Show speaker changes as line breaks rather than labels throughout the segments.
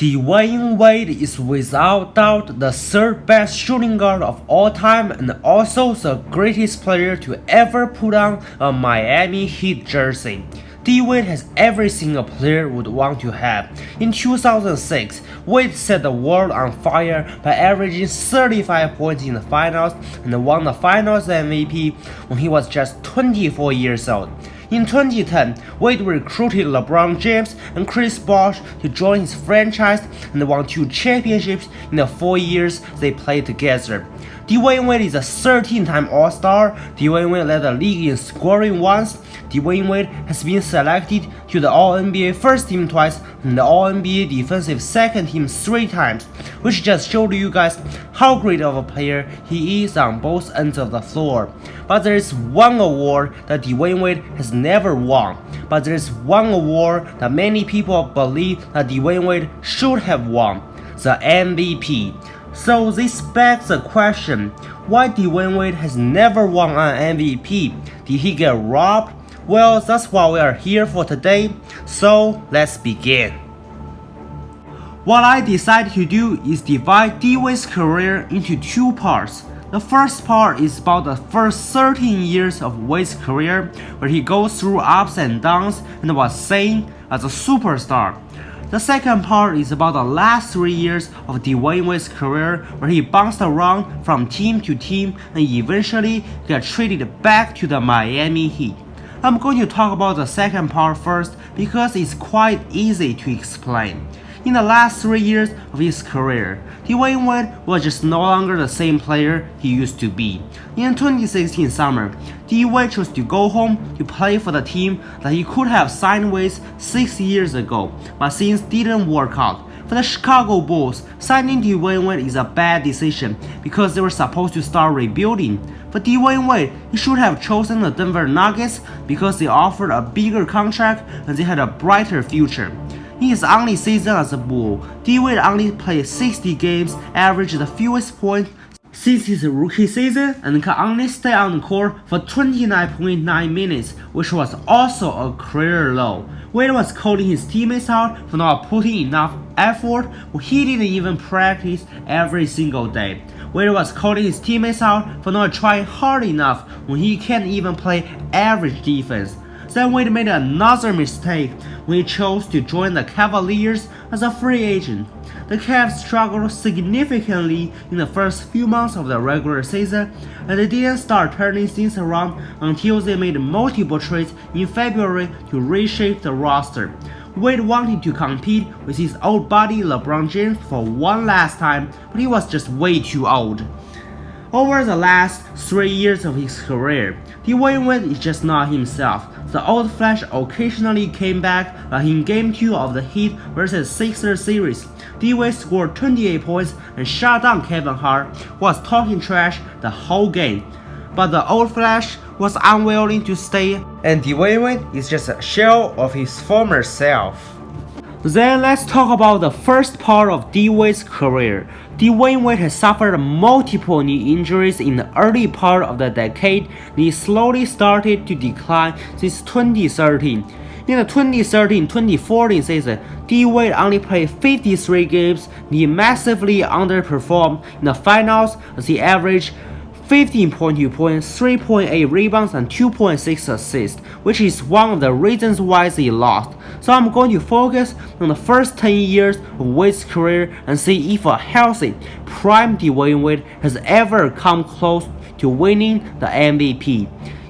Dwyane Wade is without doubt the third best shooting guard of all time and also the greatest player to ever put on a Miami Heat jersey. D-Wade has everything a player would want to have. In 2006, Wade set the world on fire by averaging 35 points in the finals and won the finals MVP when he was just 24 years old. In 2010, Wade recruited Lebron James and Chris Bosh to join his franchise and won 2 championships in the 4 years they played together. Dwayne Wade is a 13-time All-Star. Dwayne Wade led the league in scoring once. Dwayne Wade has been selected to the All-NBA First Team twice and the All-NBA Defensive Second Team 3 times, which just showed you guys how great of a player he is on both ends of the floor. But there is one award that Dwayne Wade has never won. But there is one award that many people believe that Dwayne Wade should have won, the MVP. So this begs the question, why Dwayne Wade has never won an MVP? Did he get robbed? Well, that's what we are here for today, so let's begin. What I decided to do is divide D-Wade's career into 2 parts. The first part is about the first 13 years of Wade's career, where he goes through ups and downs and was seen as a superstar. The second part is about the last 3 years of Dwayne Wade's career, where he bounced around from team to team and eventually got traded back to the Miami Heat. I'm going to talk about the second part first because it's quite easy to explain. In the last 3 years of his career, Dwayne Wade was just no longer the same player he used to be. In 2016 summer, D-Wade chose to go home to play for the team that he could have signed with 6 years ago, but things didn't work out. For the Chicago Bulls, signing Dwayne Wade is a bad decision because they were supposed to start rebuilding. For Dwayne Wade, he should have chosen the Denver Nuggets because they offered a bigger contract and they had a brighter future. In his only season as a Bull, D-Wade only played 60 games, averaged the fewest points since his rookie season, and can only stay on the court for 29.9 minutes, which was also a career low. Wade was calling his teammates out for not putting enough effort when he didn't even practice every single day. Wade was calling his teammates out for not trying hard enough when he can't even play average defense. Then Wade made another mistake when he chose to join the Cavaliers as a free agent. The Cavs struggled significantly in the first few months of the regular season, and they didn't start turning things around until they made multiple trades in February to reshape the roster. Wade wanted to compete with his old buddy LeBron James for one last time, but he was just way too old. Over the last 3 years of his career, Dwayne Wade is just not himself. The old flash occasionally came back, but in Game 2 of the Heat vs Sixers series, D-Wade scored 28 points and shut down Kevin Hart, who was talking trash the whole game. But the old flash was unwilling to stay, and Dwayne Wade is just a shell of his former self. Then let's talk about the first part of D-Wade's career. Dwayne Wade has suffered multiple knee injuries in the early part of the decade, and he slowly started to decline since 2013. In the 2013-2014 season, D-Wade only played 53 games, and he massively underperformed in the finals as he averaged 15.2 points, 3.8 rebounds, and 2.6 assists, which is one of the reasons why they lost. So I'm going to focus on the first 10 years of Wade's career and see if a healthy, prime Dwayne Wade has ever come close to winning the MVP.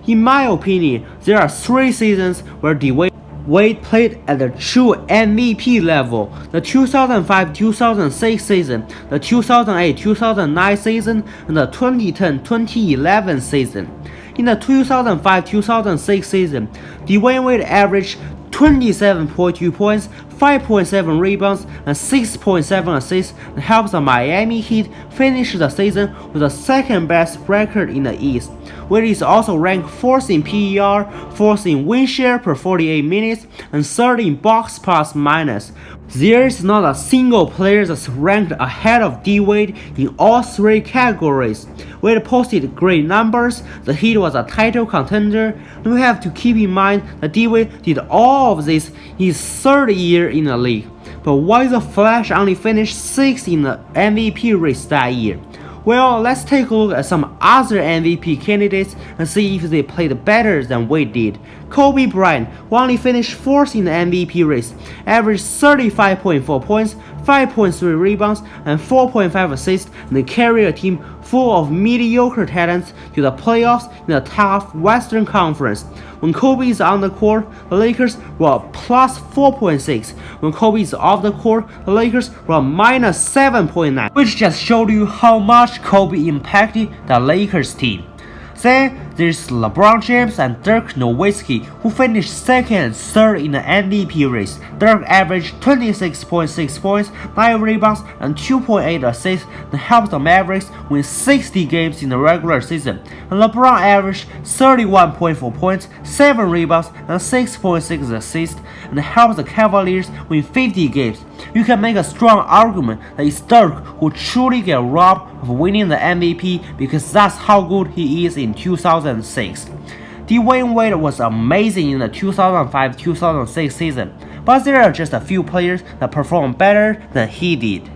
In my opinion, there are 3 seasons where Dwayne Wade played at the true MVP level: the 2005-2006 season, the 2008-2009 season, and the 2010-2011 season. In the 2005-2006 season, Dwayne Wade averaged 27.2 points, 5.7 rebounds, and 6.7 assists, and helped the Miami Heat finish the season with the second best record in the East. Wade is also ranked 4th in PER, 4th in win share per 48 minutes, and 3rd in box plus minus. There is not a single player that's ranked ahead of D-Wade in all 3 categories. Wade posted great numbers, the Heat was a title contender, and we have to keep in mind that D-Wade did all of this in his 3rd year in the league. But why the Flash only finished 6th in the MVP race that year? Well, let's take a look at some other MVP candidates and see if they played better than Wade did. Kobe Bryant, who only finished 4th in the MVP race, averaged 35.4 points, 5.3 rebounds, and 4.5 assists, and carried a team full of mediocre talents to the playoffs in the tough Western Conference. When Kobe is on the court, the Lakers were plus 4.6. When Kobe is off the court, the Lakers were minus 7.9, which just showed you how much Kobe impacted the Lakers team. Then there's LeBron James and Dirk Nowitzki, who finished 2nd and 3rd in the MVP race. Dirk averaged 26.6 points, 9 rebounds, and 2.8 assists, and helped the Mavericks win 60 games in the regular season. And LeBron averaged 31.4 points, 7 rebounds, and 6.6 assists, and helped the Cavaliers win 50 games. You can make a strong argument that it's Dirk who truly got robbed of winning the MVP because that's how good he is in 2006. Dwayne Wade was amazing in the 2005-2006 season, but there are just a few players that performed better than he did.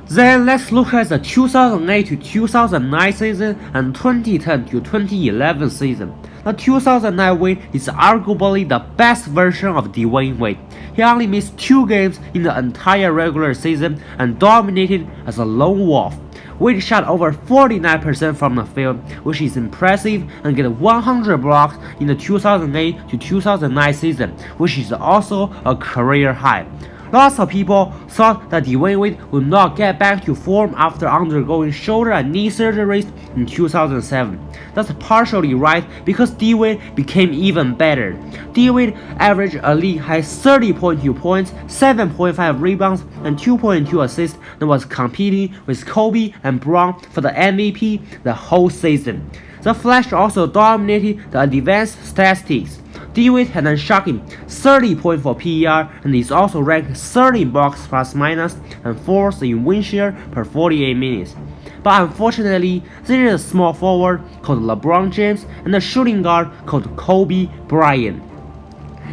Then let's look at the 2008-2009 season and 2010-2011 season. The 2009 Wade is arguably the best version of Dwyane Wade. He only missed 2 games in the entire regular season and dominated as a lone wolf. Wade shot over 49% from the field, which is impressive, and get 100 blocks in the 2008-2009 season, which is also a career high. Lots of people thought that Dwyane Wade would not get back to form after undergoing shoulder and knee surgeries in 2007. That's partially right because D-Wade became even better. D-Wade averaged a league-high 30.2 points, 7.5 rebounds, and 2.2 assists, and was competing with Kobe and Bron for the MVP the whole season. The Flash also dominated the advanced statistics. D-Wade had a shocking 30.4 PER and is also ranked 3rd in box plus minus and 4th in win share per 48 minutes. But unfortunately, there is a small forward called LeBron James and a shooting guard called Kobe Bryant.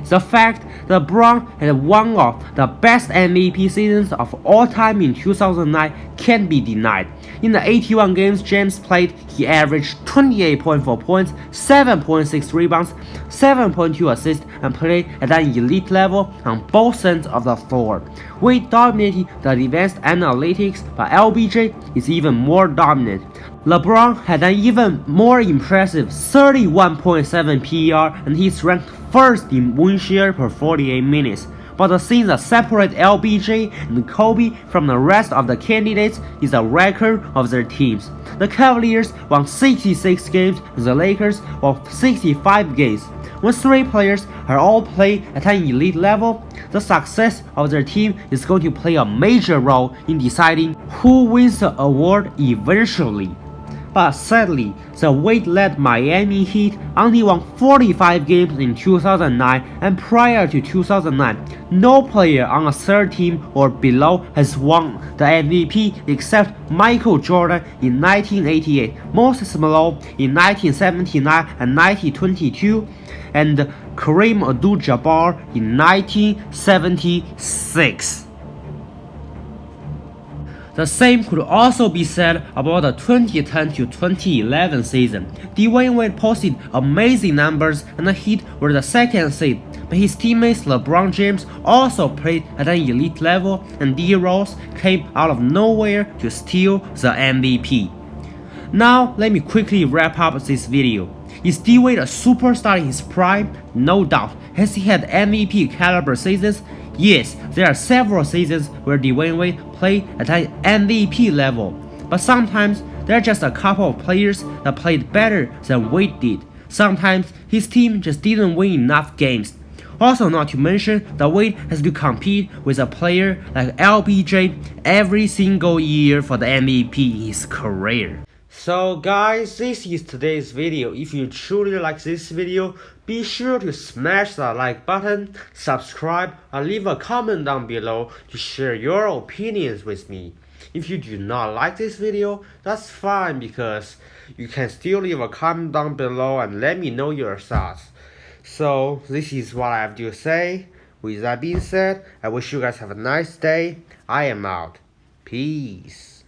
The fact that Bron had one of the best MVP seasons of all time in 2009 can't be denied. In the 81 games James played, he averaged 28.4 points, 7.6 rebounds, 7.2 assists, and played at an elite level on both ends of the floor. Wade dominated the advanced analytics, but LBJ is even more dominant. LeBron had an even more impressive 31.7 PER and he's ranked 1st in win share per 48 minutes. But the thing that separates LBJ and Kobe from the rest of the candidates is the record of their teams. The Cavaliers won 66 games and the Lakers won 65 games. When 3 players are all playing at an elite level, the success of their team is going to play a major role in deciding who wins the award eventually. But sadly, the Wade-led Miami Heat only won 45 games in 2009, and prior to 2009, no player on a 3rd team or below has won the MVP except Michael Jordan in 1988, Moses Malone in 1979 and 1922, and Kareem Abdul-Jabbar in 1976. The same could also be said about the 2010-2011 season. Dwyane Wade posted amazing numbers and the Heat were the 2nd seed, but his teammates LeBron James also played at an elite level and D-Rose came out of nowhere to steal the MVP. Now let me quickly wrap up this video. Is D-Wade a superstar in his prime? No doubt. Has he had MVP caliber seasons? Yes, there are several seasons where Dwyane Wade played at an MVP level, but sometimes there are just a couple of players that played better than Wade did. Sometimes his team just didn't win enough games. Also, not to mention that Wade has to compete with a player like LBJ every single year for the MVP in his career. So guys, this is today's video. If you truly like this video, be sure to smash that like button, subscribe, and leave a comment down below to share your opinions with me. If you do not like this video, that's fine because you can still leave a comment down below and let me know your thoughts. So this is what I have to say. With that being said, I wish you guys have a nice day. I am out. Peace.